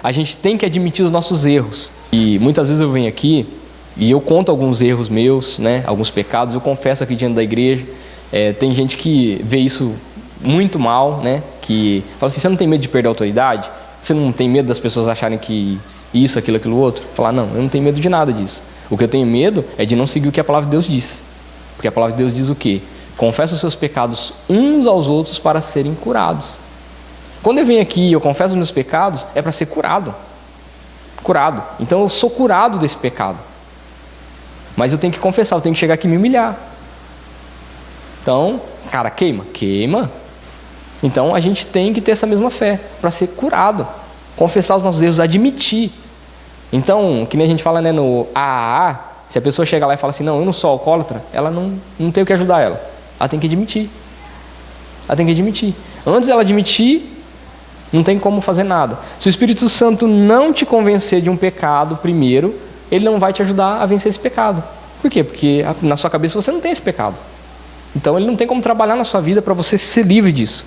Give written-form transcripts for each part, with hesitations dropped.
a gente tem que admitir os nossos erros. E muitas vezes eu venho aqui e eu conto alguns erros meus, né? Alguns pecados, eu confesso aqui diante da igreja. Tem gente que vê isso muito mal, né? Que fala assim, você não tem medo de perder a autoridade? Você não tem medo das pessoas acharem que isso, aquilo outro? Falar, não, eu não tenho medo de nada disso. O que eu tenho medo é de não seguir o que a palavra de Deus diz. Porque a palavra de Deus diz o quê? Confessa os seus pecados uns aos outros para serem curados. Quando eu venho aqui e eu confesso os meus pecados, é para ser curado. Curado. Então eu sou curado desse pecado. Mas eu tenho que confessar, eu tenho que chegar aqui e me humilhar. Então, cara, queima? Queima. Então a gente tem que ter essa mesma fé para ser curado. Confessar os nossos erros, admitir. Então, que nem a gente fala, né, no AAA, se a pessoa chega lá e fala assim, não, eu não sou alcoólatra, ela não tem o que ajudar ela. Ela tem que admitir. Ela tem que admitir. Antes dela admitir, não tem como fazer nada. Se o Espírito Santo não te convencer de um pecado primeiro, ele não vai te ajudar a vencer esse pecado. Por quê? Porque na sua cabeça você não tem esse pecado. Então ele não tem como trabalhar na sua vida para você ser livre disso.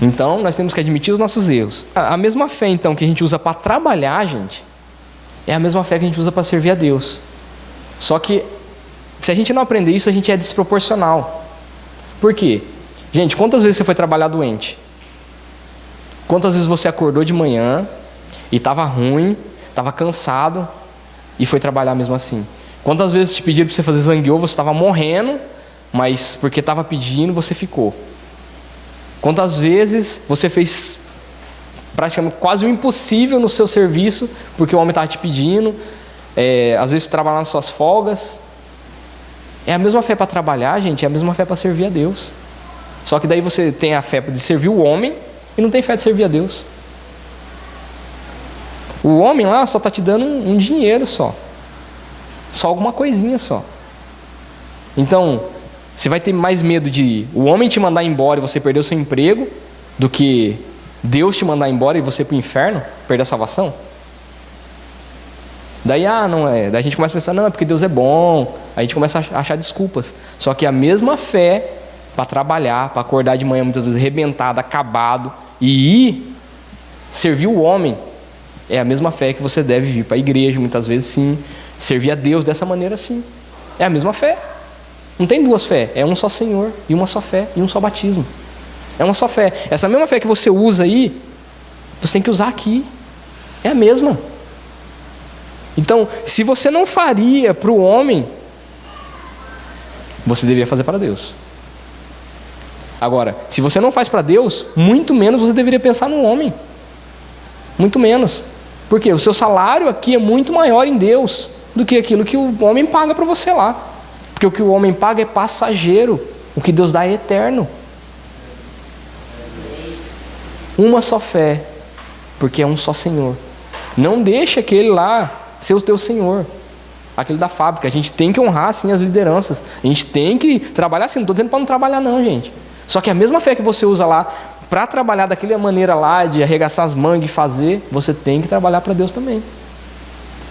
Então nós temos que admitir os nossos erros. A mesma fé então que a gente usa para trabalhar, gente, é a mesma fé que a gente usa para servir a Deus. Só que se a gente não aprender isso, a gente é desproporcional. Por quê? Gente, quantas vezes você foi trabalhar doente? Quantas vezes você acordou de manhã e estava ruim, estava cansado e foi trabalhar mesmo assim? Quantas vezes te pediram para você fazer zangueô, você estava morrendo, mas porque estava pedindo, você ficou? Quantas vezes você fez praticamente quase o impossível no seu serviço, porque o homem estava te pedindo, às vezes trabalhar nas suas folgas? É a mesma fé para trabalhar, gente, é a mesma fé para servir a Deus. Só que daí você tem a fé de servir o homem e não tem fé de servir a Deus. O homem lá só está te dando um dinheiro só alguma coisinha só. Então, você vai ter mais medo de o homem te mandar embora e você perder o seu emprego do que Deus te mandar embora e você ir para o inferno, perder a salvação? Daí, não é. Daí a gente começa a pensar, não, é porque Deus é bom. Aí a gente começa a achar desculpas. Só que a mesma fé para trabalhar, para acordar de manhã muitas vezes arrebentado, acabado e ir servir o homem, é a mesma fé que você deve vir para a igreja muitas vezes, sim, servir a Deus dessa maneira, sim. É a mesma fé. Não tem duas fé, é um só Senhor e uma só fé e um só batismo. É uma só fé. Essa mesma fé que você usa aí, você tem que usar aqui. É a mesma. Então, se você não faria para o homem, você deveria fazer para Deus. Agora, se você não faz para Deus, muito menos você deveria pensar no homem. Muito menos. Por quê? O seu salário aqui é muito maior em Deus do que aquilo que o homem paga para você lá. Porque o que o homem paga é passageiro, o que Deus dá é eterno. Uma só fé, porque é um só Senhor. Não deixa aquele lá ser o teu Senhor, aquele da fábrica. A gente tem que honrar sim as lideranças. A gente tem que trabalhar assim. Não estou dizendo para não trabalhar não, gente. Só que a mesma fé que você usa lá para trabalhar daquela maneira lá, de arregaçar as mangas e fazer, você tem que trabalhar para Deus também.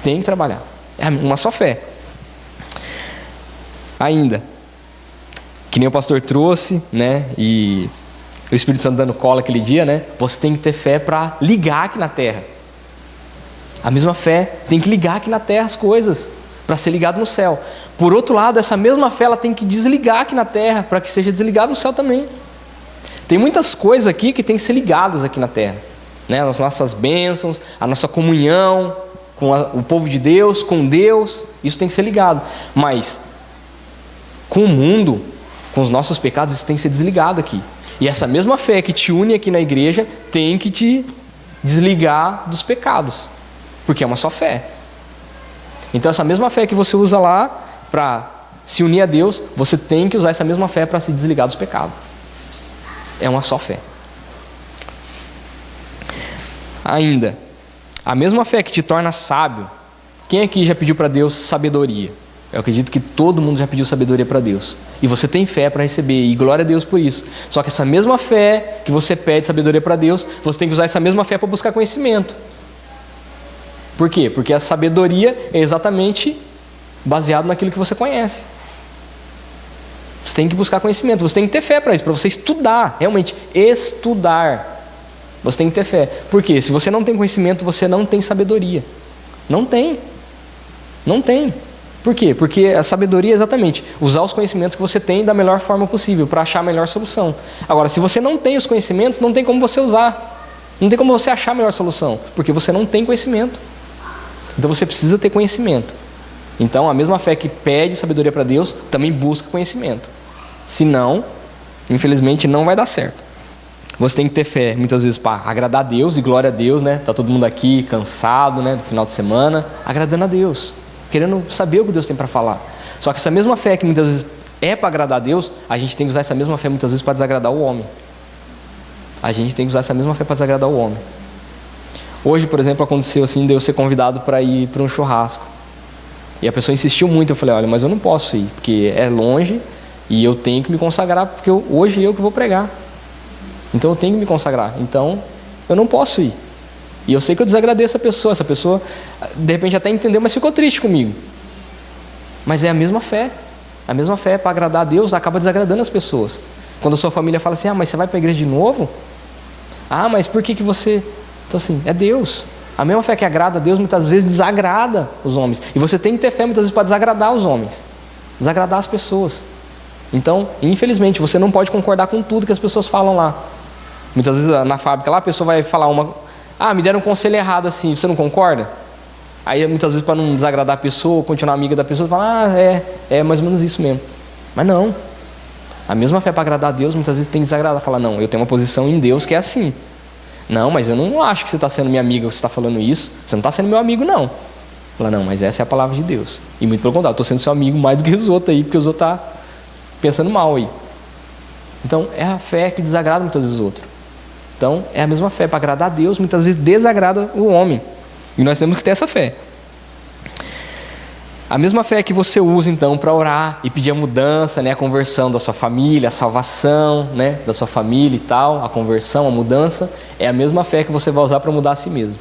Tem que trabalhar. É uma só fé. Ainda, que nem o pastor trouxe, né? E o Espírito Santo dando cola aquele dia, né? Você tem que ter fé para ligar aqui na terra. A mesma fé tem que ligar aqui na terra as coisas, para ser ligado no céu. Por outro lado, essa mesma fé ela tem que desligar aqui na terra, para que seja desligado no céu também. Tem muitas coisas aqui que tem que ser ligadas aqui na terra, né? As nossas bênçãos, a nossa comunhão com o povo de Deus, com Deus, isso tem que ser ligado. Mas com o mundo, com os nossos pecados, isso tem que ser desligado aqui. E essa mesma fé que te une aqui na igreja tem que te desligar dos pecados, porque é uma só fé. Então essa mesma fé que você usa lá para se unir a Deus, você tem que usar essa mesma fé para se desligar dos pecados. É uma só fé. Ainda, a mesma fé que te torna sábio. Quem aqui já pediu para Deus sabedoria? Eu acredito que todo mundo já pediu sabedoria para Deus. E você tem fé para receber, e glória a Deus por isso. Só que essa mesma fé que você pede sabedoria para Deus, você tem que usar essa mesma fé para buscar conhecimento. Por quê? Porque a sabedoria é exatamente baseado naquilo que você conhece. Você tem que buscar conhecimento, você tem que ter fé para isso, para você estudar, realmente estudar. Você tem que ter fé. Por quê? Se você não tem conhecimento, você não tem sabedoria. Não tem. Não tem. Por quê? Porque a sabedoria é exatamente usar os conhecimentos que você tem da melhor forma possível, para achar a melhor solução. Agora, se você não tem os conhecimentos, não tem como você usar. Não tem como você achar a melhor solução, porque você não tem conhecimento. Então você precisa ter conhecimento. Então a mesma fé que pede sabedoria para Deus, também busca conhecimento. Senão, infelizmente, não vai dar certo. Você tem que ter fé, muitas vezes, para agradar a Deus, e glória a Deus, né? Tá todo mundo aqui, cansado, né? No final de semana, agradando a Deus, querendo saber o que Deus tem para falar. Só que essa mesma fé que muitas vezes é para agradar a Deus, a gente tem que usar essa mesma fé muitas vezes para desagradar o homem. A gente tem que usar essa mesma fé para desagradar o homem. Hoje, por exemplo, aconteceu assim, de eu ser convidado para ir para um churrasco. E a pessoa insistiu muito, eu falei, olha, mas eu não posso ir, porque é longe e eu tenho que me consagrar, porque hoje eu que vou pregar. Então eu tenho que me consagrar, então eu não posso ir. E eu sei que eu desagradei essa pessoa de repente até entendeu, mas ficou triste comigo. Mas é a mesma fé para agradar a Deus, acaba desagradando as pessoas. Quando a sua família fala assim, mas você vai para a igreja de novo? Mas por que você... Então assim, é Deus. A mesma fé que agrada a Deus muitas vezes desagrada os homens. E você tem que ter fé muitas vezes para desagradar os homens, desagradar as pessoas. Então, infelizmente, você não pode concordar com tudo que as pessoas falam lá. Muitas vezes na fábrica lá a pessoa vai falar me deram um conselho errado assim, você não concorda? Aí muitas vezes para não desagradar a pessoa, continuar amiga da pessoa, fala, é mais ou menos isso mesmo. Mas não. A mesma fé para agradar a Deus muitas vezes tem que desagradar. Fala, não, eu tenho uma posição em Deus que é assim. Não, mas eu não acho que você está sendo minha amiga, você está falando isso. Você não está sendo meu amigo, não. Fala, não, mas essa é a palavra de Deus. E muito pelo contrário, eu estou sendo seu amigo mais do que os outros aí, porque os outros estão pensando mal aí. Então, é a fé que desagrada muitas vezes os outros. Então, é a mesma fé para agradar a Deus, muitas vezes desagrada o homem. E nós temos que ter essa fé. A mesma fé que você usa, então, para orar e pedir a mudança, né, a conversão da sua família, a salvação, né, da sua família e tal, a conversão, a mudança, é a mesma fé que você vai usar para mudar a si mesmo.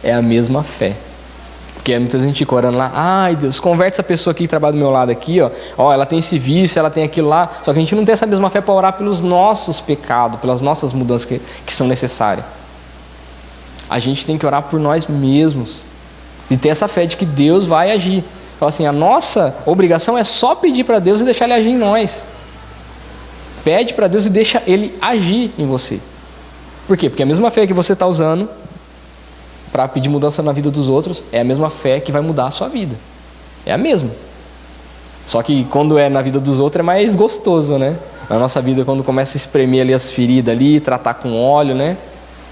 É a mesma fé. Porque muita gente fica orando lá, ai Deus, converte essa pessoa aqui que trabalha do meu lado aqui, ó, ela tem esse vício, ela tem aquilo lá, só que a gente não tem essa mesma fé para orar pelos nossos pecados, pelas nossas mudanças que são necessárias. A gente tem que orar por nós mesmos e ter essa fé de que Deus vai agir. Fala assim, a nossa obrigação é só pedir para Deus e deixar Ele agir em nós. Pede para Deus e deixa Ele agir em você. Por quê? Porque a mesma fé que você está usando para pedir mudança na vida dos outros é a mesma fé que vai mudar a sua vida. É a mesma. Só que quando é na vida dos outros é mais gostoso, né? Na nossa vida, quando começa a espremer ali as feridas ali, tratar com óleo, né?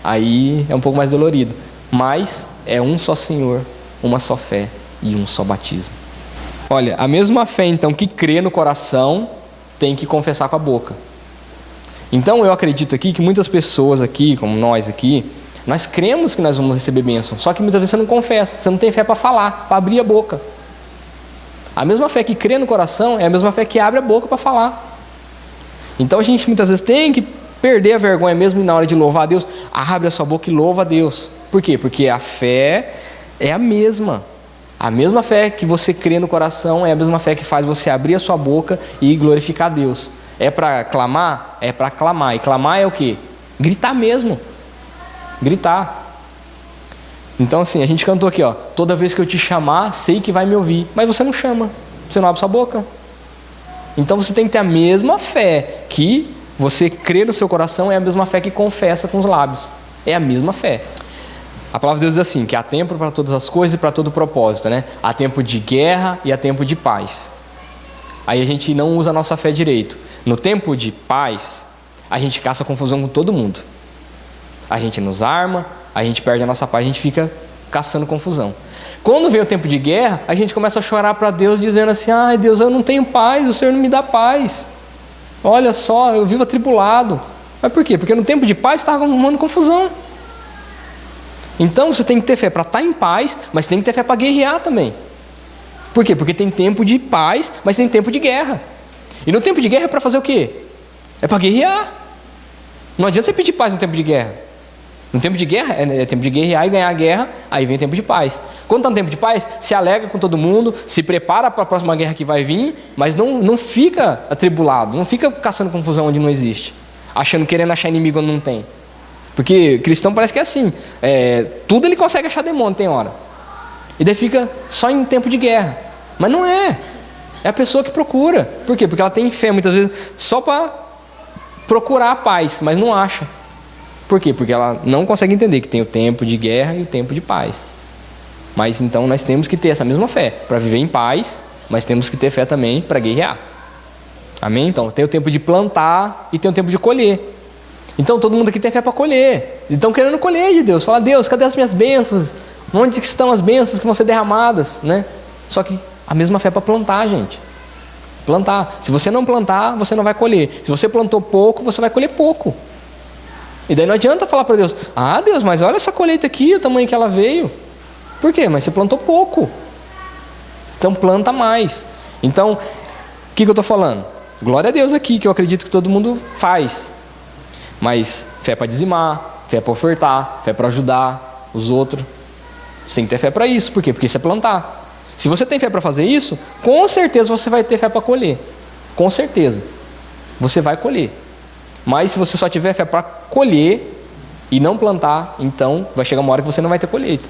Aí é um pouco mais dolorido. Mas é um só Senhor, uma só fé e um só batismo. Olha, a mesma fé então que crê no coração tem que confessar com a boca. Então eu acredito aqui que muitas pessoas aqui, como nós aqui, nós cremos que nós vamos receber bênção, só que muitas vezes você não confessa, você não tem fé para falar, para abrir a boca. A mesma fé que crê no coração é a mesma fé que abre a boca para falar. Então a gente muitas vezes tem que perder a vergonha mesmo e na hora de louvar a Deus, abre a sua boca e louva a Deus. Por quê? Porque a fé é a mesma. A mesma fé que você crê no coração é a mesma fé que faz você abrir a sua boca e glorificar a Deus. É para clamar? É para clamar. E clamar é o quê? Gritar mesmo. Gritar. Então assim, a gente cantou aqui, toda vez que eu te chamar, sei que vai me ouvir. Mas você não chama, você não abre sua boca. Então você tem que ter a mesma fé que você crê no seu coração, é a mesma fé que confessa com os lábios. É a mesma fé. A palavra de Deus diz assim, que há tempo para todas as coisas e para todo propósito, né? Há tempo de guerra e há tempo de paz. Aí a gente não usa a nossa fé direito. No tempo de paz, a gente caça confusão com todo mundo. A gente nos arma, a gente perde a nossa paz, a gente fica caçando confusão. Quando vem o tempo de guerra, a gente começa a chorar para Deus, dizendo assim, ai Deus, eu não tenho paz, o Senhor não me dá paz. Olha só, eu vivo atribulado. Mas por quê? Porque no tempo de paz está arrumando confusão. Então você tem que ter fé para estar em paz, mas tem que ter fé para guerrear também. Por quê? Porque tem tempo de paz, mas tem tempo de guerra. E no tempo de guerra é para fazer o quê? É para guerrear. Não adianta você pedir paz no tempo de guerra. No tempo de guerra, é tempo de guerrear e ganhar a guerra, aí vem tempo de paz. Quando está no tempo de paz, se alegra com todo mundo, se prepara para a próxima guerra que vai vir, mas não fica atribulado, não fica caçando confusão onde não existe, querendo achar inimigo onde não tem. Porque cristão parece que é assim, tudo ele consegue achar demônio, tem hora. E daí fica só em tempo de guerra. Mas não é. É a pessoa que procura. Por quê? Porque ela tem fé muitas vezes só para procurar a paz, mas não acha. Por quê? Porque ela não consegue entender que tem o tempo de guerra e o tempo de paz. Mas então nós temos que ter essa mesma fé para viver em paz, mas temos que ter fé também para guerrear. Amém? Então tem o tempo de plantar e tem o tempo de colher. Então todo mundo aqui tem fé para colher. Estão querendo colher de Deus. Fala, Deus, cadê as minhas bênçãos? Onde estão as bênçãos que vão ser derramadas? Né? Só que a mesma fé para plantar, gente. Plantar. Se você não plantar, você não vai colher. Se você plantou pouco, você vai colher pouco. E daí não adianta falar para Deus, Deus, mas olha essa colheita aqui, o tamanho que ela veio. Por quê? Mas você plantou pouco. Então planta mais. Então, o que eu estou falando? Glória a Deus aqui, que eu acredito que todo mundo faz. Mas fé para dizimar, fé para ofertar, fé para ajudar os outros. Você tem que ter fé para isso. Por quê? Porque isso é plantar. Se você tem fé para fazer isso, com certeza você vai ter fé para colher. Com certeza. Você vai colher. Mas se você só tiver fé para colher e não plantar, então vai chegar uma hora que você não vai ter colheita.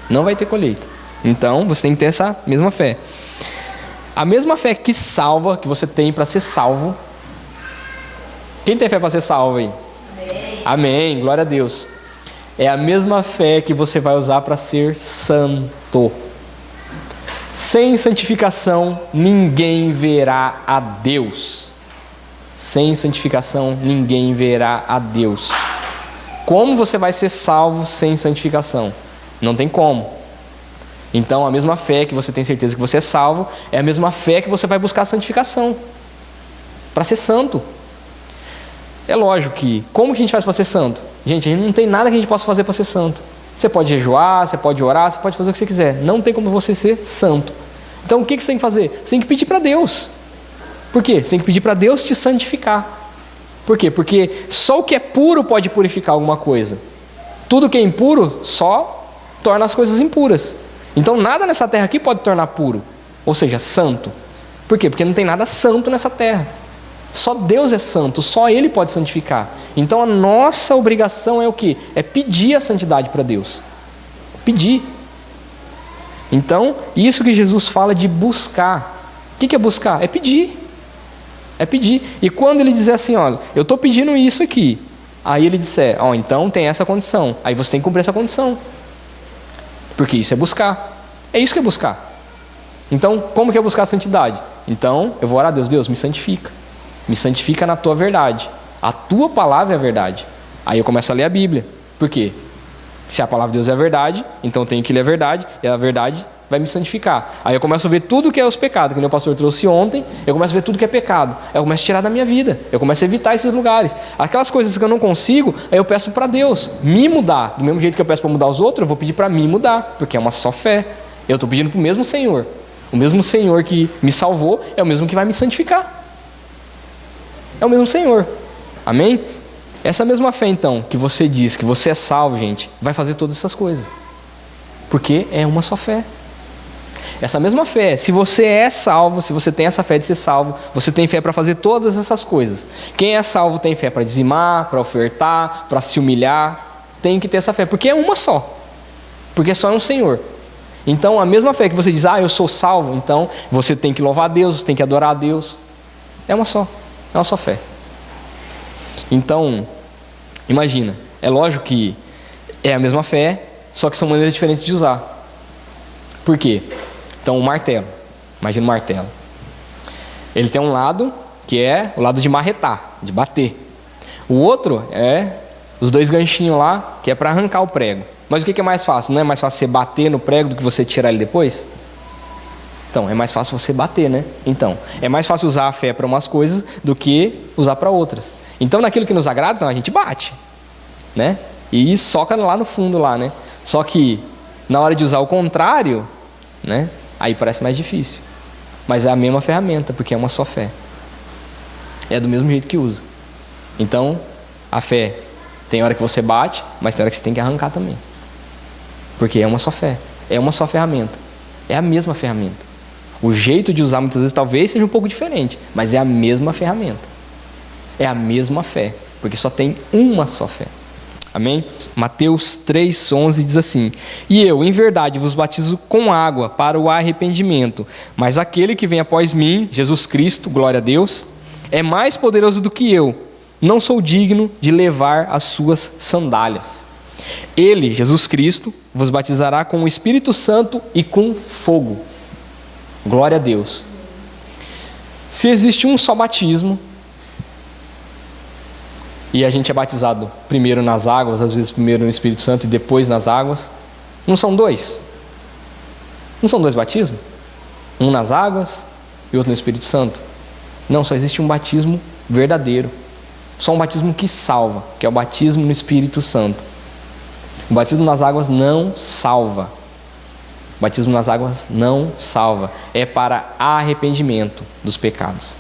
Não vai ter colheita. Então você tem que ter essa mesma fé. A mesma fé que salva, que você tem para ser salvo. Quem tem fé para ser salvo aí? Amém. Amém. Glória a Deus. É a mesma fé que você vai usar para ser santo. Sem santificação, ninguém verá a Deus. Sem santificação, ninguém verá a Deus. Como você vai ser salvo sem santificação? Não tem como. Então, a mesma fé que você tem certeza que você é salvo, é a mesma fé que você vai buscar a santificação. Para ser santo. É lógico que, como que a gente faz para ser santo? Gente, a gente não tem nada que a gente possa fazer para ser santo. Você pode jejuar, você pode orar, você pode fazer o que você quiser. Não tem como você ser santo. Então o que você tem que fazer? Você tem que pedir para Deus. Por quê? Você tem que pedir para Deus te santificar. Por quê? Porque só o que é puro pode purificar alguma coisa. Tudo que é impuro só torna as coisas impuras. Então nada nessa terra aqui pode tornar puro. Ou seja, santo. Por quê? Porque não tem nada santo nessa terra. Só Deus é santo, só Ele pode santificar. Então a nossa obrigação é o quê? É pedir a santidade para Deus. Pedir. Então, isso que Jesus fala de buscar. O que é buscar? É pedir. É pedir. E quando Ele dizer assim, olha, eu estou pedindo isso aqui. Aí Ele disser, então tem essa condição. Aí você tem que cumprir essa condição. Porque isso é buscar. É isso que é buscar. Então, como que é buscar a santidade? Então, eu vou orar a Deus, Deus, me santifica. Me santifica na tua verdade. A tua palavra é a verdade. Aí eu começo a ler a Bíblia. Por quê? Se a palavra de Deus é a verdade, então eu tenho que ler a verdade, e a verdade vai me santificar. Aí eu começo a ver tudo que é os pecados, que nem o pastor trouxe ontem, eu começo a ver tudo que é pecado. Aí eu começo a tirar da minha vida, eu começo a evitar esses lugares. Aquelas coisas que eu não consigo, aí eu peço para Deus me mudar. Do mesmo jeito que eu peço para mudar os outros, eu vou pedir para mim mudar, porque é uma só fé. Eu estou pedindo para o mesmo Senhor. O mesmo Senhor que me salvou é o mesmo que vai me santificar. É o mesmo Senhor. Amém? Essa mesma fé, então, que você diz que você é salvo, gente, vai fazer todas essas coisas. Porque é uma só fé. Essa mesma fé, se você é salvo, se você tem essa fé de ser salvo, você tem fé para fazer todas essas coisas. Quem é salvo tem fé para dizimar, para ofertar, para se humilhar. Tem que ter essa fé, porque é uma só. Porque só é um Senhor. Então, a mesma fé que você diz, eu sou salvo, então você tem que louvar a Deus, você tem que adorar a Deus. É uma só. É uma só fé. Então, imagina, é lógico que é a mesma fé, só que são maneiras diferentes de usar. Por quê? Então, o martelo, imagina o martelo. Ele tem um lado, que é o lado de marretar, de bater. O outro é os dois ganchinhos lá, que é para arrancar o prego. Mas o que é mais fácil? Não é mais fácil você bater no prego do que você tirar ele depois? Então, é mais fácil você bater, né? Então, é mais fácil usar a fé para umas coisas do que usar para outras. Então, naquilo que nos agrada, então, a gente bate, né? E soca lá no fundo, lá, né? Só que, na hora de usar o contrário, né? Aí parece mais difícil. Mas é a mesma ferramenta, porque é uma só fé. É do mesmo jeito que usa. Então, a fé, tem hora que você bate, mas tem hora que você tem que arrancar também. Porque é uma só fé. É uma só ferramenta. É a mesma ferramenta. O jeito de usar muitas vezes talvez seja um pouco diferente, mas é a mesma ferramenta. É a mesma fé, porque só tem uma só fé. Amém? Mateus 3,11 diz assim: E eu, em verdade, vos batizo com água para o arrependimento, mas aquele que vem após mim, Jesus Cristo, glória a Deus, é mais poderoso do que eu. Não sou digno de levar as suas sandálias. Ele, Jesus Cristo, vos batizará com o Espírito Santo e com fogo. Glória a Deus. Se existe um só batismo, e a gente é batizado primeiro nas águas, às vezes primeiro no Espírito Santo e depois nas águas, não são dois? Não são dois batismos? Um nas águas e outro no Espírito Santo? Não, só existe um batismo verdadeiro. Só um batismo que salva, que é o batismo no Espírito Santo. O batismo nas águas não salva. O batismo nas águas não salva. É para arrependimento dos pecados.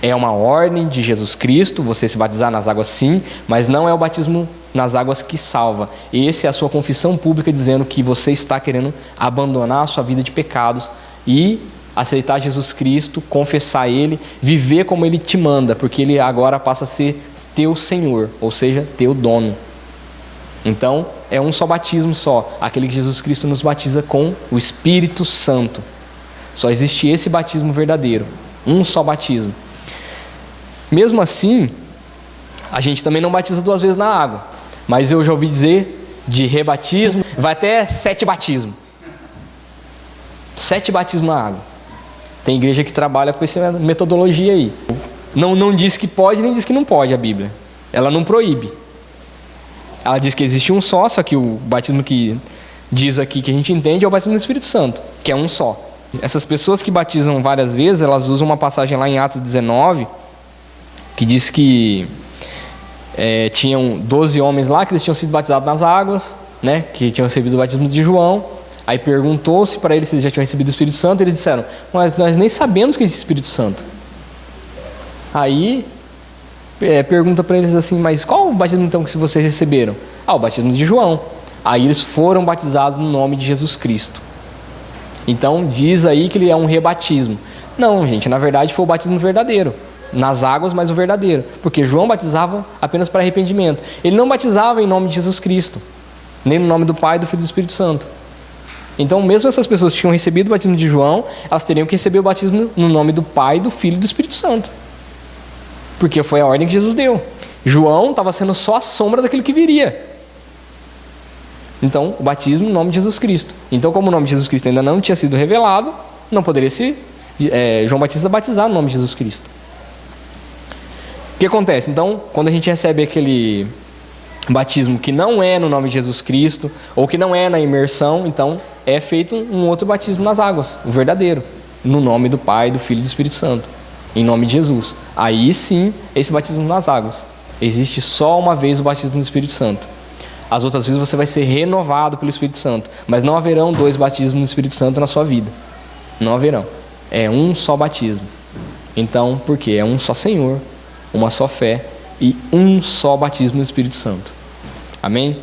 É uma ordem de Jesus Cristo, você se batizar nas águas sim, mas não é o batismo nas águas que salva. Essa é a sua confissão pública dizendo que você está querendo abandonar a sua vida de pecados e aceitar Jesus Cristo, confessar Ele, viver como Ele te manda, porque Ele agora passa a ser teu Senhor, ou seja, teu dono. Então, é um só batismo só, aquele que Jesus Cristo nos batiza com o Espírito Santo. Só existe esse batismo verdadeiro, um só batismo. Mesmo assim, a gente também não batiza 2 vezes na água, mas eu já ouvi dizer de rebatismo, vai até 7 batismos. 7 batismos na água. Tem igreja que trabalha com essa metodologia aí. Não diz que pode, nem diz que não pode a Bíblia. Ela não proíbe. Ela diz que existe um só que o batismo que diz aqui que a gente entende é o batismo do Espírito Santo, que é um só. Essas pessoas que batizam várias vezes, elas usam uma passagem lá em Atos 19, que diz que tinham 12 homens lá, que eles tinham sido batizados nas águas, né, que tinham recebido o batismo de João. Aí perguntou-se para eles se eles já tinham recebido o Espírito Santo, e eles disseram: mas nós nem sabemos que existe Espírito Santo. Aí pergunta para eles assim: mas qual o batismo então que vocês receberam? O batismo de João. Aí eles foram batizados no nome de Jesus Cristo. Então diz aí que ele é um rebatismo. Não, gente, na verdade foi o batismo verdadeiro, nas águas, mas o verdadeiro, porque João batizava apenas para arrependimento. Ele não batizava em nome de Jesus Cristo, nem no nome do Pai, do Filho e do Espírito Santo. Então, mesmo essas pessoas que tinham recebido o batismo de João, elas teriam que receber o batismo no nome do Pai, do Filho e do Espírito Santo, porque foi a ordem que Jesus deu. João estava sendo só a sombra daquilo que viria. Então, o batismo no nome de Jesus Cristo. Então, como o nome de Jesus Cristo ainda não tinha sido revelado, não poderia ser João Batista batizar no nome de Jesus Cristo. O que acontece? Então, quando a gente recebe aquele batismo que não é no nome de Jesus Cristo, ou que não é na imersão, então é feito um outro batismo nas águas, o verdadeiro, no nome do Pai, do Filho e do Espírito Santo, em nome de Jesus. Aí sim, esse batismo nas águas. Existe só uma vez o batismo no Espírito Santo. As outras vezes você vai ser renovado pelo Espírito Santo, mas não haverão 2 batismos no Espírito Santo na sua vida. Não haverão. É um só batismo. Então, por quê? É um só Senhor, uma só fé e um só batismo no Espírito Santo. Amém?